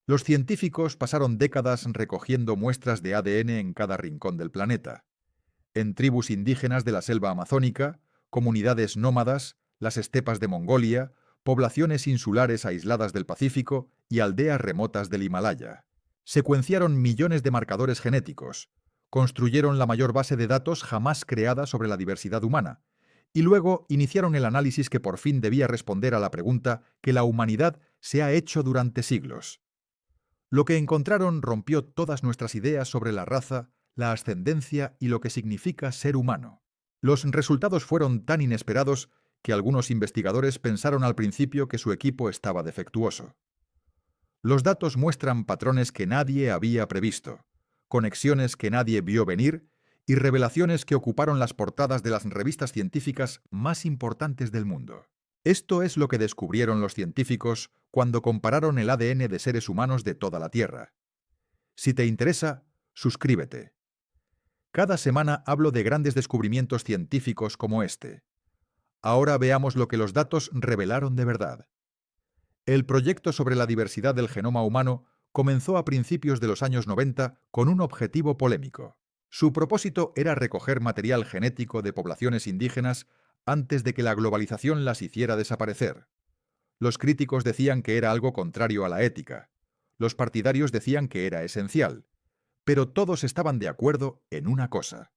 Los científicos pasaron décadas recogiendo muestras de ADN en cada rincón del planeta, en tribus indígenas de la selva amazónica, comunidades nómadas, las estepas de Mongolia, poblaciones insulares aisladas del Pacífico y aldeas remotas del Himalaya. Secuenciaron millones de marcadores genéticos, construyeron la mayor base de datos jamás creada sobre la diversidad humana, y luego iniciaron el análisis que por fin debía responder a la pregunta que la humanidad se ha hecho durante siglos. Lo que encontraron rompió todas nuestras ideas sobre la raza, la ascendencia y lo que significa ser humano. Los resultados fueron tan inesperados que algunos investigadores pensaron al principio que su equipo estaba defectuoso. Los datos muestran patrones que nadie había previsto, conexiones que nadie vio venir y revelaciones que ocuparon las portadas de las revistas científicas más importantes del mundo. Esto es lo que descubrieron los científicos cuando compararon el ADN de seres humanos de toda la Tierra. Si te interesa, suscríbete. Cada semana hablo de grandes descubrimientos científicos como este. Ahora veamos lo que los datos revelaron de verdad. El proyecto sobre la diversidad del genoma humano comenzó a principios de los años 90 con un objetivo polémico. Su propósito era recoger material genético de poblaciones indígenas antes de que la globalización las hiciera desaparecer. Los críticos decían que era algo contrario a la ética. Los partidarios decían que era esencial. Pero todos estaban de acuerdo en una cosa.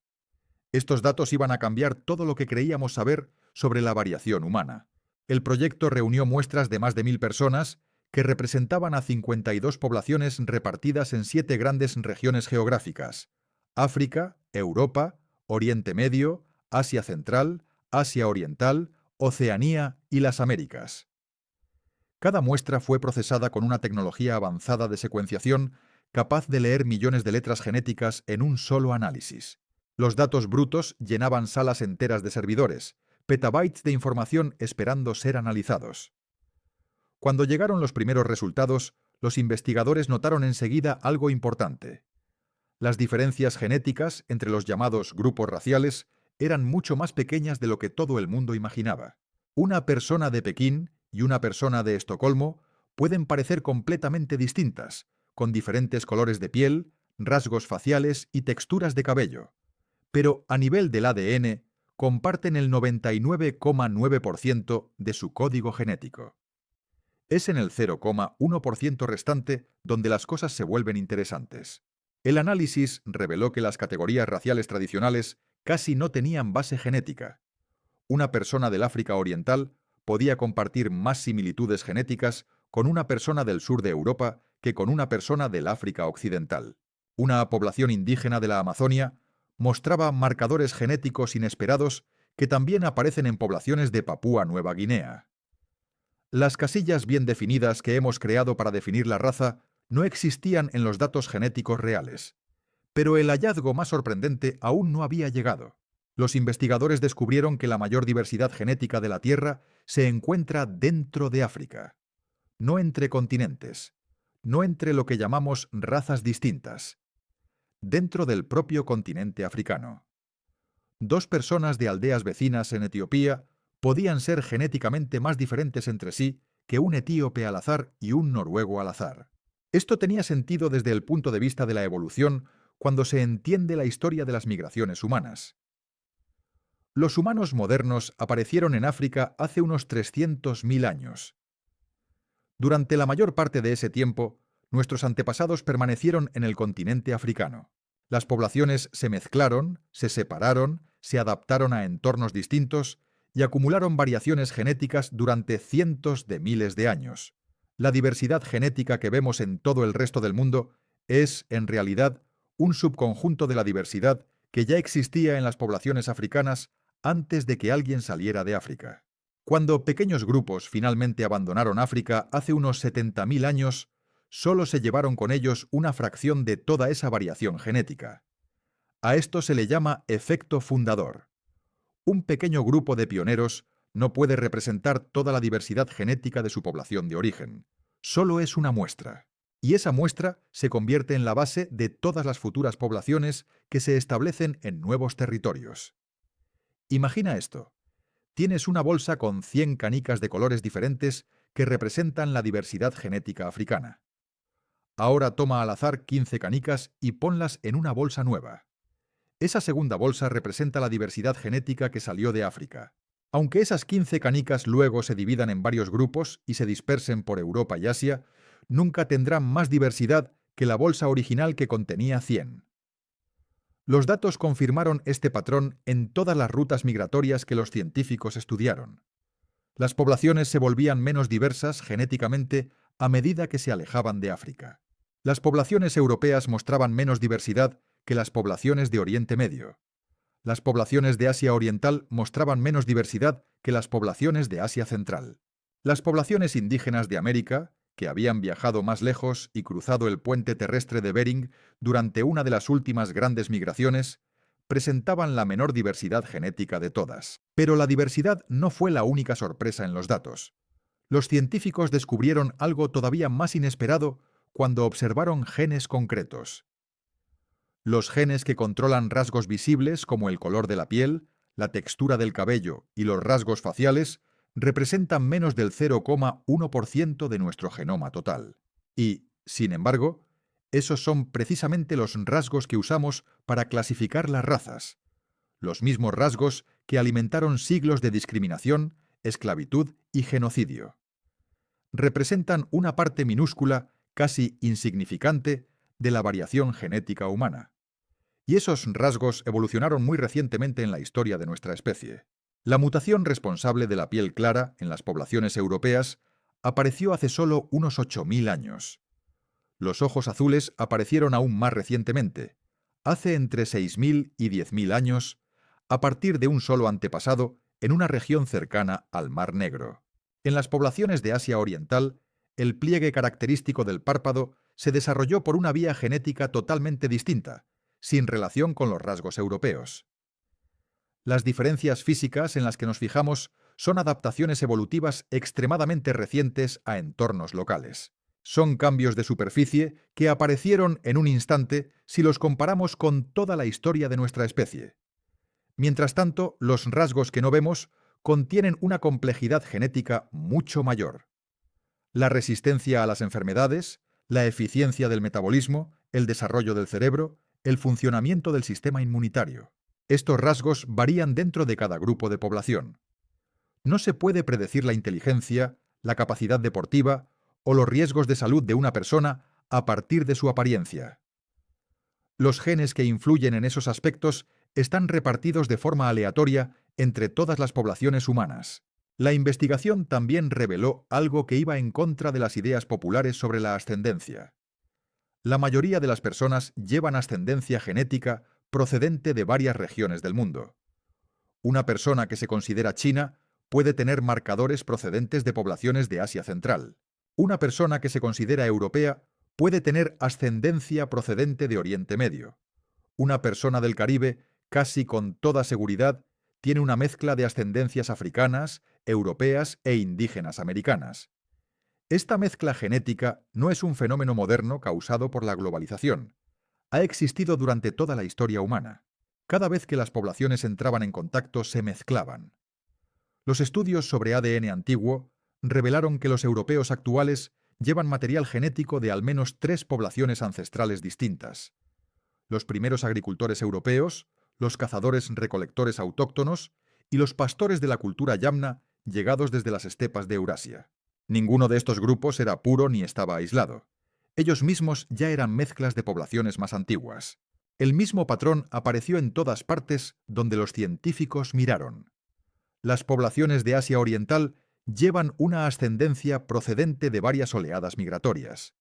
Estos datos iban a cambiar todo lo que creíamos saber sobre la variación humana. El proyecto reunió muestras de más de 1000 personas que representaban a 52 poblaciones repartidas en 7 grandes regiones geográficas: África, Europa, Oriente Medio, Asia Central, Asia Oriental, Oceanía y las Américas. Cada muestra fue procesada con una tecnología avanzada de secuenciación capaz de leer millones de letras genéticas en un solo análisis. Los datos brutos llenaban salas enteras de servidores, petabytes de información esperando ser analizados. Cuando llegaron los primeros resultados, los investigadores notaron enseguida algo importante. Las diferencias genéticas entre los llamados grupos raciales eran mucho más pequeñas de lo que todo el mundo imaginaba. Una persona de Pekín y una persona de Estocolmo pueden parecer completamente distintas, con diferentes colores de piel, rasgos faciales y texturas de cabello. Pero a nivel del ADN, comparten el 99,9% de su código genético. Es en el 0,1% restante donde las cosas se vuelven interesantes. El análisis reveló que las categorías raciales tradicionales casi no tenían base genética. Una persona del África Oriental podía compartir más similitudes genéticas con una persona del sur de Europa que con una persona del África Occidental. Una población indígena de la Amazonia mostraba marcadores genéticos inesperados que también aparecen en poblaciones de Papúa Nueva Guinea. Las casillas bien definidas que hemos creado para definir la raza no existían en los datos genéticos reales. Pero el hallazgo más sorprendente aún no había llegado. Los investigadores descubrieron que la mayor diversidad genética de la Tierra se encuentra dentro de África, no entre continentes, no entre lo que llamamos razas distintas, dentro del propio continente africano. 2 personas de aldeas vecinas en Etiopía podían ser genéticamente más diferentes entre sí que un etíope al azar y un noruego al azar. Esto tenía sentido desde el punto de vista de la evolución cuando se entiende la historia de las migraciones humanas. Los humanos modernos aparecieron en África hace unos 300.000 años. Durante la mayor parte de ese tiempo, nuestros antepasados permanecieron en el continente africano. Las poblaciones se mezclaron, se separaron, se adaptaron a entornos distintos y acumularon variaciones genéticas durante cientos de miles de años. La diversidad genética que vemos en todo el resto del mundo es, en realidad, un subconjunto de la diversidad que ya existía en las poblaciones africanas antes de que alguien saliera de África. Cuando pequeños grupos finalmente abandonaron África hace unos 70.000 años, solo se llevaron con ellos una fracción de toda esa variación genética. A esto se le llama efecto fundador. Un pequeño grupo de pioneros no puede representar toda la diversidad genética de su población de origen. Solo es una muestra. Y esa muestra se convierte en la base de todas las futuras poblaciones que se establecen en nuevos territorios. Imagina esto. Tienes una bolsa con 100 canicas de colores diferentes que representan la diversidad genética africana. Ahora toma al azar 15 canicas y ponlas en una bolsa nueva. Esa segunda bolsa representa la diversidad genética que salió de África. Aunque esas 15 canicas luego se dividan en varios grupos y se dispersen por Europa y Asia, nunca tendrán más diversidad que la bolsa original que contenía 100. Los datos confirmaron este patrón en todas las rutas migratorias que los científicos estudiaron. Las poblaciones se volvían menos diversas genéticamente a medida que se alejaban de África. Las poblaciones europeas mostraban menos diversidad que las poblaciones de Oriente Medio. Las poblaciones de Asia Oriental mostraban menos diversidad que las poblaciones de Asia Central. Las poblaciones indígenas de América, que habían viajado más lejos y cruzado el puente terrestre de Bering durante una de las últimas grandes migraciones, presentaban la menor diversidad genética de todas. Pero la diversidad no fue la única sorpresa en los datos. Los científicos descubrieron algo todavía más inesperado cuando observaron genes concretos. Los genes que controlan rasgos visibles como el color de la piel, la textura del cabello y los rasgos faciales representan menos del 0,1% de nuestro genoma total. Y, sin embargo, esos son precisamente los rasgos que usamos para clasificar las razas, los mismos rasgos que alimentaron siglos de discriminación, esclavitud y genocidio. Representan una parte minúscula, casi insignificante, de la variación genética humana. Y esos rasgos evolucionaron muy recientemente en la historia de nuestra especie. La mutación responsable de la piel clara en las poblaciones europeas apareció hace solo unos 8.000 años. Los ojos azules aparecieron aún más recientemente, hace entre 6.000 y 10.000 años, a partir de un solo antepasado en una región cercana al Mar Negro. En las poblaciones de Asia Oriental, el pliegue característico del párpado se desarrolló por una vía genética totalmente distinta, sin relación con los rasgos europeos. Las diferencias físicas en las que nos fijamos son adaptaciones evolutivas extremadamente recientes a entornos locales. Son cambios de superficie que aparecieron en un instante si los comparamos con toda la historia de nuestra especie. Mientras tanto, los rasgos que no vemos contienen una complejidad genética mucho mayor. La resistencia a las enfermedades, la eficiencia del metabolismo, el desarrollo del cerebro, el funcionamiento del sistema inmunitario. Estos rasgos varían dentro de cada grupo de población. No se puede predecir la inteligencia, la capacidad deportiva o los riesgos de salud de una persona a partir de su apariencia. Los genes que influyen en esos aspectos están repartidos de forma aleatoria entre todas las poblaciones humanas. La investigación también reveló algo que iba en contra de las ideas populares sobre la ascendencia. La mayoría de las personas llevan ascendencia genética procedente de varias regiones del mundo. Una persona que se considera china puede tener marcadores procedentes de poblaciones de Asia Central. Una persona que se considera europea puede tener ascendencia procedente de Oriente Medio. Una persona del Caribe, casi con toda seguridad, tiene una mezcla de ascendencias africanas, europeas e indígenas americanas. Esta mezcla genética no es un fenómeno moderno causado por la globalización. Ha existido durante toda la historia humana. Cada vez que las poblaciones entraban en contacto, se mezclaban. Los estudios sobre ADN antiguo revelaron que los europeos actuales llevan material genético de al menos 3 poblaciones ancestrales distintas. Los primeros agricultores europeos, los cazadores-recolectores autóctonos y los pastores de la cultura yamna llegados desde las estepas de Eurasia. Ninguno de estos grupos era puro ni estaba aislado. Ellos mismos ya eran mezclas de poblaciones más antiguas. El mismo patrón apareció en todas partes donde los científicos miraron. Las poblaciones de Asia Oriental llevan una ascendencia procedente de varias oleadas migratorias.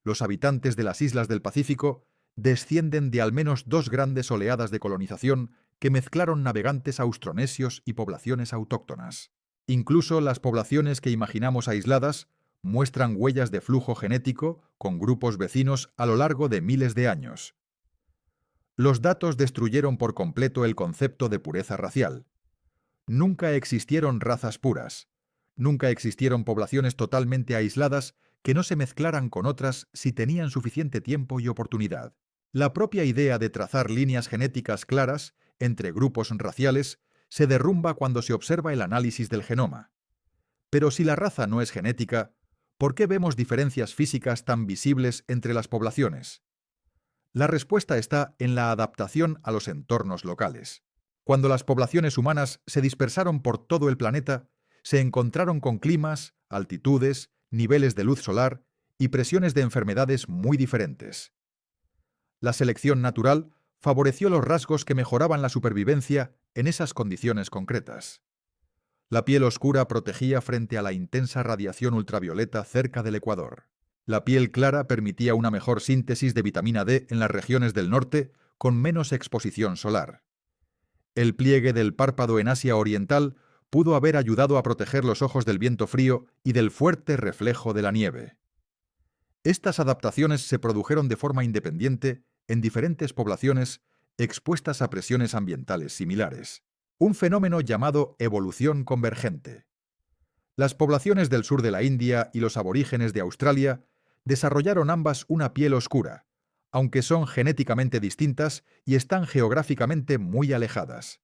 Los habitantes de las islas del Pacífico descienden de al menos 2 grandes oleadas de colonización que mezclaron navegantes austronesios y poblaciones autóctonas. Incluso las poblaciones que imaginamos aisladas muestran huellas de flujo genético con grupos vecinos a lo largo de miles de años. Los datos destruyeron por completo el concepto de pureza racial. Nunca existieron razas puras. Nunca existieron poblaciones totalmente aisladas que no se mezclaran con otras si tenían suficiente tiempo y oportunidad. La propia idea de trazar líneas genéticas claras entre grupos raciales se derrumba cuando se observa el análisis del genoma. Pero si la raza no es genética, ¿Por qué vemos diferencias físicas tan visibles entre las poblaciones? La respuesta está en la adaptación a los entornos locales. Cuando las poblaciones humanas se dispersaron por todo el planeta, se encontraron con climas, altitudes, niveles de luz solar y presiones de enfermedades muy diferentes. La selección natural favoreció los rasgos que mejoraban la supervivencia en esas condiciones concretas. La piel oscura protegía frente a la intensa radiación ultravioleta cerca del ecuador. La piel clara permitía una mejor síntesis de vitamina D en las regiones del norte con menos exposición solar. El pliegue del párpado en Asia Oriental pudo haber ayudado a proteger los ojos del viento frío y del fuerte reflejo de la nieve. Estas adaptaciones se produjeron de forma independiente en diferentes poblaciones expuestas a presiones ambientales similares. Un fenómeno llamado evolución convergente. Las poblaciones del sur de la India y los aborígenes de Australia desarrollaron ambas una piel oscura, aunque son genéticamente distintas y están geográficamente muy alejadas.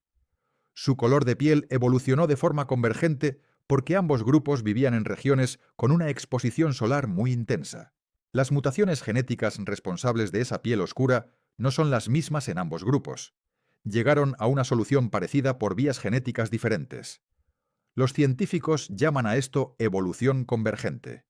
Su color de piel evolucionó de forma convergente porque ambos grupos vivían en regiones con una exposición solar muy intensa. Las mutaciones genéticas responsables de esa piel oscura no son las mismas en ambos grupos. Llegaron a una solución parecida por vías genéticas diferentes. Los científicos llaman a esto evolución convergente.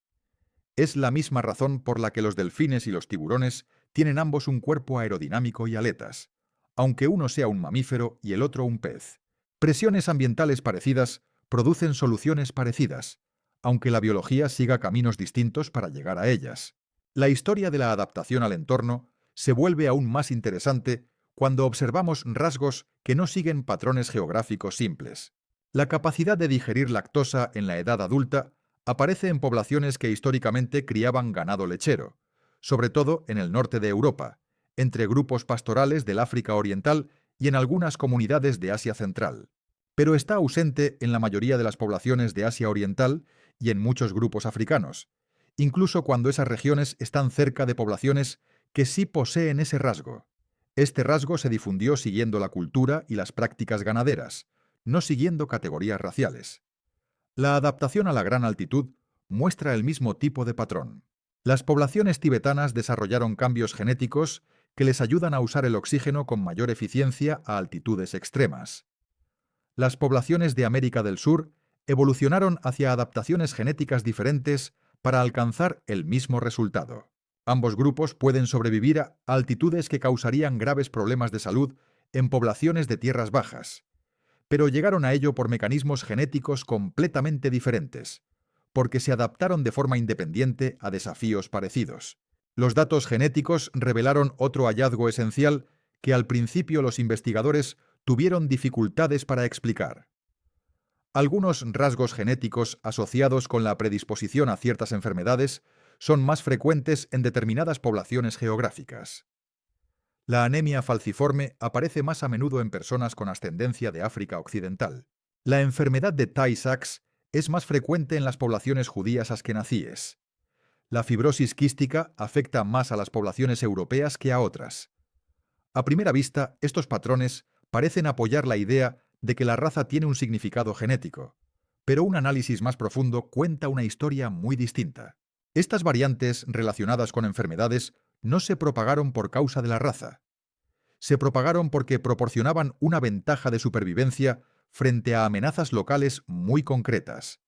Es la misma razón por la que los delfines y los tiburones tienen ambos un cuerpo aerodinámico y aletas, aunque uno sea un mamífero y el otro un pez. Presiones ambientales parecidas producen soluciones parecidas, aunque la biología siga caminos distintos para llegar a ellas. La historia de la adaptación al entorno se vuelve aún más interesante cuando observamos rasgos que no siguen patrones geográficos simples. La capacidad de digerir lactosa en la edad adulta aparece en poblaciones que históricamente criaban ganado lechero, sobre todo en el norte de Europa, entre grupos pastorales del África Oriental y en algunas comunidades de Asia Central. Pero está ausente en la mayoría de las poblaciones de Asia Oriental y en muchos grupos africanos, incluso cuando esas regiones están cerca de poblaciones que sí poseen ese rasgo. Este rasgo se difundió siguiendo la cultura y las prácticas ganaderas, no siguiendo categorías raciales. La adaptación a la gran altitud muestra el mismo tipo de patrón. Las poblaciones tibetanas desarrollaron cambios genéticos que les ayudan a usar el oxígeno con mayor eficiencia a altitudes extremas. Las poblaciones de América del Sur evolucionaron hacia adaptaciones genéticas diferentes para alcanzar el mismo resultado. Ambos grupos pueden sobrevivir a altitudes que causarían graves problemas de salud en poblaciones de tierras bajas, pero llegaron a ello por mecanismos genéticos completamente diferentes, porque se adaptaron de forma independiente a desafíos parecidos. Los datos genéticos revelaron otro hallazgo esencial que al principio los investigadores tuvieron dificultades para explicar. Algunos rasgos genéticos asociados con la predisposición a ciertas enfermedades son más frecuentes en determinadas poblaciones geográficas. La anemia falciforme aparece más a menudo en personas con ascendencia de África Occidental. La enfermedad de Tay-Sachs es más frecuente en las poblaciones judías askenazíes. La fibrosis quística afecta más a las poblaciones europeas que a otras. A primera vista, estos patrones parecen apoyar la idea de que la raza tiene un significado genético, pero un análisis más profundo cuenta una historia muy distinta. Estas variantes relacionadas con enfermedades no se propagaron por causa de la raza. Se propagaron porque proporcionaban una ventaja de supervivencia frente a amenazas locales muy concretas.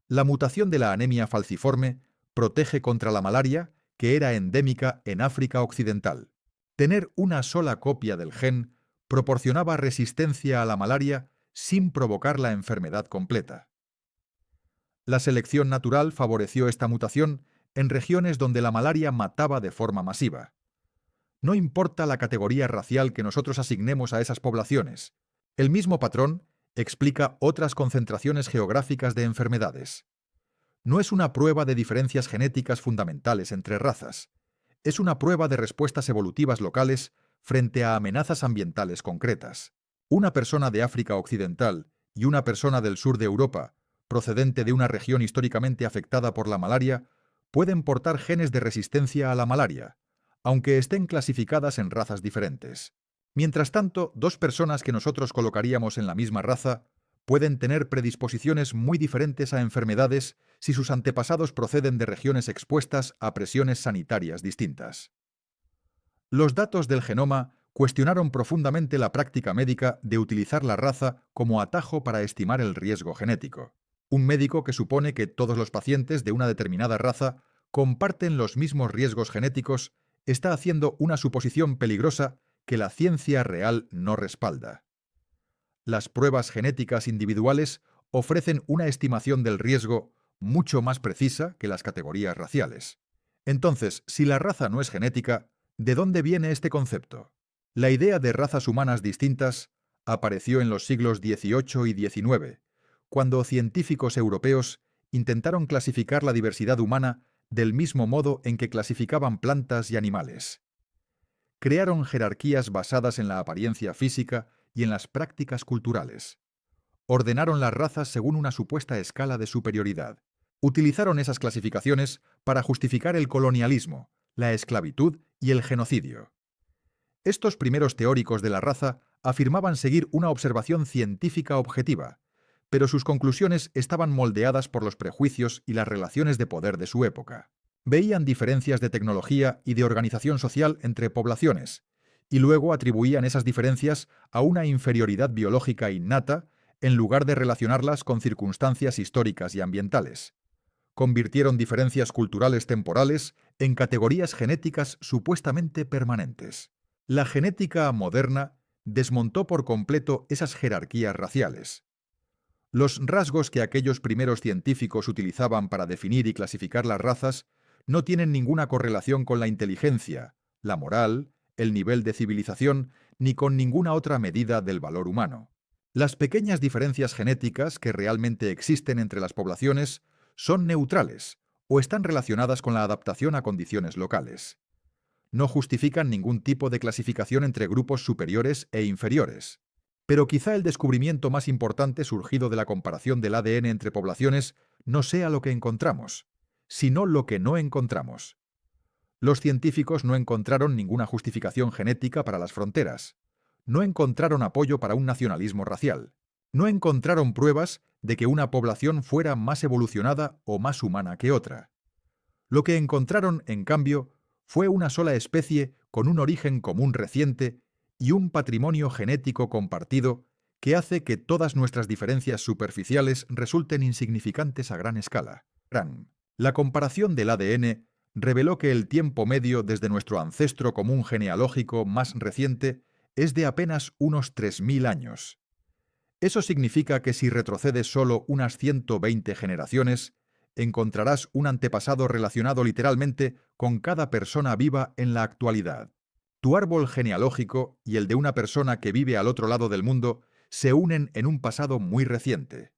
La mutación de la anemia falciforme protege contra la malaria, que era endémica en África Occidental. Tener una sola copia del gen proporcionaba resistencia a la malaria sin provocar la enfermedad completa. La selección natural favoreció esta mutación en regiones donde la malaria mataba de forma masiva. No importa la categoría racial que nosotros asignemos a esas poblaciones, el mismo patrón explica otras concentraciones geográficas de enfermedades. No es una prueba de diferencias genéticas fundamentales entre razas, es una prueba de respuestas evolutivas locales frente a amenazas ambientales concretas. Una persona de África Occidental y una persona del sur de Europa, procedente de una región históricamente afectada por la malaria, pueden portar genes de resistencia a la malaria, aunque estén clasificadas en razas diferentes. Mientras tanto, dos personas que nosotros colocaríamos en la misma raza Pueden tener predisposiciones muy diferentes a enfermedades si sus antepasados proceden de regiones expuestas a presiones sanitarias distintas. Los datos del genoma cuestionaron profundamente la práctica médica de utilizar la raza como atajo para estimar el riesgo genético. Un médico que supone que todos los pacientes de una determinada raza comparten los mismos riesgos genéticos está haciendo una suposición peligrosa que la ciencia real no respalda. Las pruebas genéticas individuales ofrecen una estimación del riesgo mucho más precisa que las categorías raciales. Entonces, si la raza no es genética, ¿de dónde viene este concepto? La idea de razas humanas distintas apareció en los siglos XVIII y XIX, cuando científicos europeos intentaron clasificar la diversidad humana del mismo modo en que clasificaban plantas y animales. Crearon jerarquías basadas en la apariencia física y en las prácticas culturales. Ordenaron las razas según una supuesta escala de superioridad. Utilizaron esas clasificaciones para justificar el colonialismo, la esclavitud y el genocidio. Estos primeros teóricos de la raza afirmaban seguir una observación científica objetiva, pero sus conclusiones estaban moldeadas por los prejuicios y las relaciones de poder de su época. Veían diferencias de tecnología y de organización social entre poblaciones, y luego atribuían esas diferencias a una inferioridad biológica innata en lugar de relacionarlas con circunstancias históricas y ambientales. Convirtieron diferencias culturales temporales en categorías genéticas supuestamente permanentes. La genética moderna desmontó por completo esas jerarquías raciales. Los rasgos que aquellos primeros científicos utilizaban para definir y clasificar las razas no tienen ninguna correlación con la inteligencia, la moral, el nivel de civilización, ni con ninguna otra medida del valor humano. Las pequeñas diferencias genéticas que realmente existen entre las poblaciones son neutrales o están relacionadas con la adaptación a condiciones locales. No justifican ningún tipo de clasificación entre grupos superiores e inferiores. Pero quizá el descubrimiento más importante surgido de la comparación del ADN entre poblaciones no sea lo que encontramos, sino lo que no encontramos. Los científicos no encontraron ninguna justificación genética para las fronteras. No encontraron apoyo para un nacionalismo racial. No encontraron pruebas de que una población fuera más evolucionada o más humana que otra. Lo que encontraron, en cambio, fue una sola especie con un origen común reciente y un patrimonio genético compartido que hace que todas nuestras diferencias superficiales resulten insignificantes a gran escala. La comparación del ADN reveló que el tiempo medio desde nuestro ancestro común genealógico más reciente es de apenas unos 3000 años. Eso significa que si retrocedes solo unas 120 generaciones, encontrarás un antepasado relacionado literalmente con cada persona viva en la actualidad. Tu árbol genealógico y el de una persona que vive al otro lado del mundo se unen en un pasado muy reciente.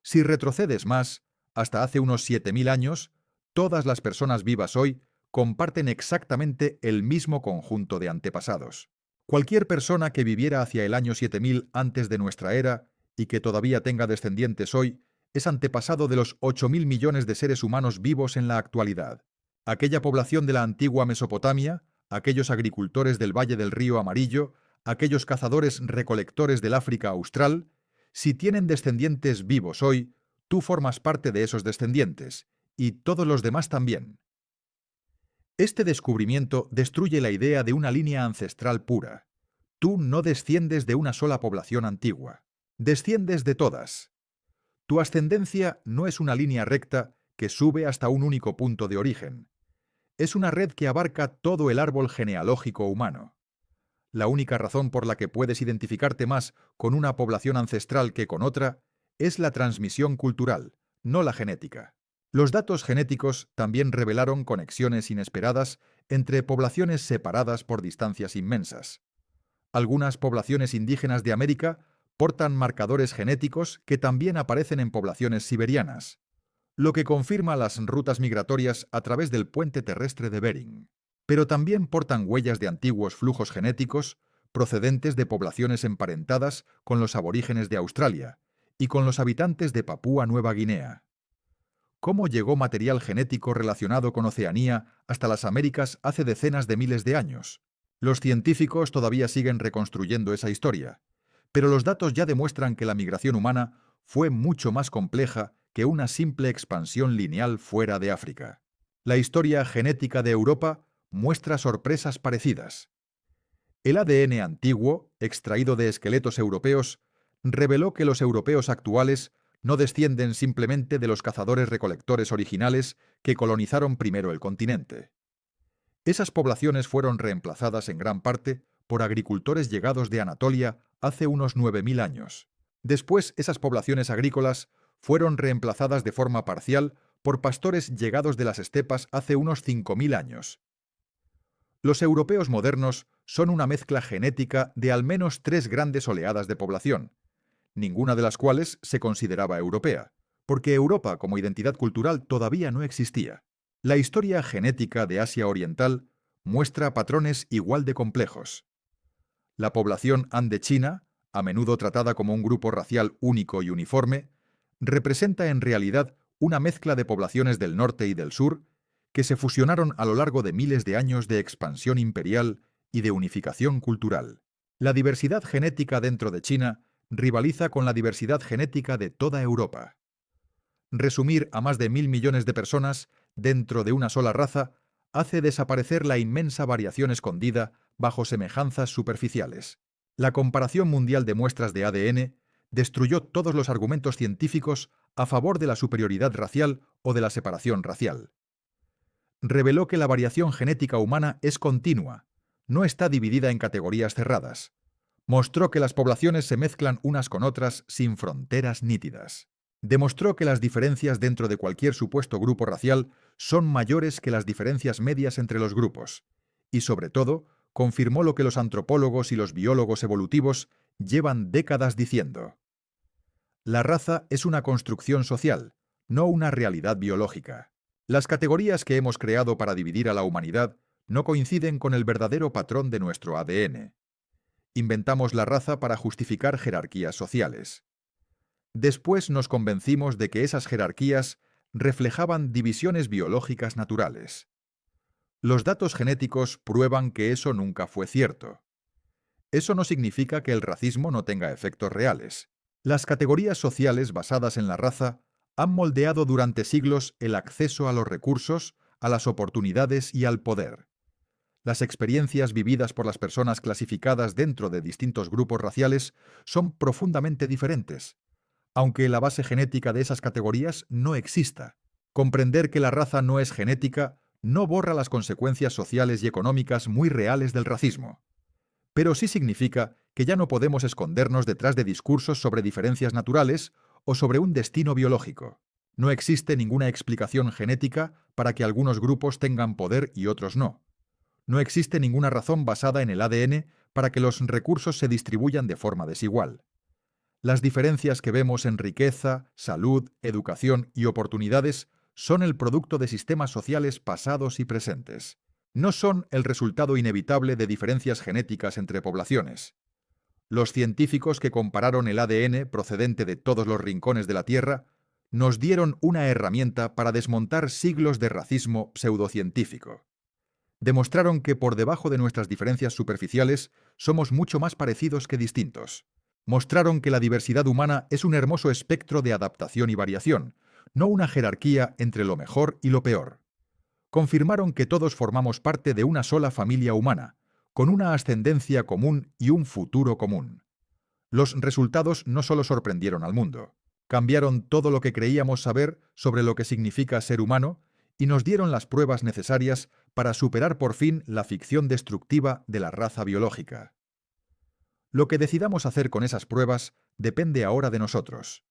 Si retrocedes más, hasta hace unos 7000 años, todas las personas vivas hoy comparten exactamente el mismo conjunto de antepasados. Cualquier persona que viviera hacia el año 7000 antes de nuestra era y que todavía tenga descendientes hoy es antepasado de los 8000 millones de seres humanos vivos en la actualidad. Aquella población de la antigua Mesopotamia, aquellos agricultores del Valle del Río Amarillo, aquellos cazadores-recolectores del África Austral, si tienen descendientes vivos hoy, tú formas parte de esos descendientes, y todos los demás también. Este descubrimiento destruye la idea de una línea ancestral pura. Tú no desciendes de una sola población antigua, desciendes de todas. Tu ascendencia no es una línea recta que sube hasta un único punto de origen. Es una red que abarca todo el árbol genealógico humano. La única razón por la que puedes identificarte más con una población ancestral que con otra es la transmisión cultural, no la genética. Los datos genéticos también revelaron conexiones inesperadas entre poblaciones separadas por distancias inmensas. Algunas poblaciones indígenas de América portan marcadores genéticos que también aparecen en poblaciones siberianas, lo que confirma las rutas migratorias a través del puente terrestre de Bering. Pero también portan huellas de antiguos flujos genéticos procedentes de poblaciones emparentadas con los aborígenes de Australia y con los habitantes de Papúa Nueva Guinea. ¿Cómo llegó material genético relacionado con Oceanía hasta las Américas hace decenas de miles de años? Los científicos todavía siguen reconstruyendo esa historia, pero los datos ya demuestran que la migración humana fue mucho más compleja que una simple expansión lineal fuera de África. La historia genética de Europa muestra sorpresas parecidas. El ADN antiguo, extraído de esqueletos europeos, reveló que los europeos actuales no descienden simplemente de los cazadores-recolectores originales que colonizaron primero el continente. Esas poblaciones fueron reemplazadas en gran parte por agricultores llegados de Anatolia hace unos 9000 años. Después, esas poblaciones agrícolas fueron reemplazadas de forma parcial por pastores llegados de las estepas hace unos 5000 años. Los europeos modernos son una mezcla genética de al menos 3 grandes oleadas de población, ninguna de las cuales se consideraba europea, porque Europa como identidad cultural todavía no existía. La historia genética de Asia Oriental muestra patrones igual de complejos. La población andechina, a menudo tratada como un grupo racial único y uniforme, representa en realidad una mezcla de poblaciones del norte y del sur que se fusionaron a lo largo de miles de años de expansión imperial y de unificación cultural. La diversidad genética dentro de China rivaliza con la diversidad genética de toda Europa. Resumir a más de 1000 millones de personas dentro de una sola raza hace desaparecer la inmensa variación escondida bajo semejanzas superficiales. La comparación mundial de muestras de ADN destruyó todos los argumentos científicos a favor de la superioridad racial o de la separación racial. Reveló que la variación genética humana es continua, no está dividida en categorías cerradas. Mostró que las poblaciones se mezclan unas con otras sin fronteras nítidas. Demostró que las diferencias dentro de cualquier supuesto grupo racial son mayores que las diferencias medias entre los grupos. Y sobre todo, confirmó lo que los antropólogos y los biólogos evolutivos llevan décadas diciendo. La raza es una construcción social, no una realidad biológica. Las categorías que hemos creado para dividir a la humanidad no coinciden con el verdadero patrón de nuestro ADN. Inventamos la raza para justificar jerarquías sociales. Después nos convencimos de que esas jerarquías reflejaban divisiones biológicas naturales. Los datos genéticos prueban que eso nunca fue cierto. Eso no significa que el racismo no tenga efectos reales. Las categorías sociales basadas en la raza han moldeado durante siglos el acceso a los recursos, a las oportunidades y al poder. Las experiencias vividas por las personas clasificadas dentro de distintos grupos raciales son profundamente diferentes, aunque la base genética de esas categorías no exista. Comprender que la raza no es genética no borra las consecuencias sociales y económicas muy reales del racismo. Pero sí significa que ya no podemos escondernos detrás de discursos sobre diferencias naturales o sobre un destino biológico. No existe ninguna explicación genética para que algunos grupos tengan poder y otros no. No existe ninguna razón basada en el ADN para que los recursos se distribuyan de forma desigual. Las diferencias que vemos en riqueza, salud, educación y oportunidades son el producto de sistemas sociales pasados y presentes. No son el resultado inevitable de diferencias genéticas entre poblaciones. Los científicos que compararon el ADN procedente de todos los rincones de la Tierra nos dieron una herramienta para desmontar siglos de racismo pseudocientífico. Demostraron que por debajo de nuestras diferencias superficiales somos mucho más parecidos que distintos. Mostraron que la diversidad humana es un hermoso espectro de adaptación y variación, no una jerarquía entre lo mejor y lo peor. Confirmaron que todos formamos parte de una sola familia humana, con una ascendencia común y un futuro común. Los resultados no solo sorprendieron al mundo, cambiaron todo lo que creíamos saber sobre lo que significa ser humano y nos dieron las pruebas necesarias para superar por fin la ficción destructiva de la raza biológica. Lo que decidamos hacer con esas pruebas depende ahora de nosotros.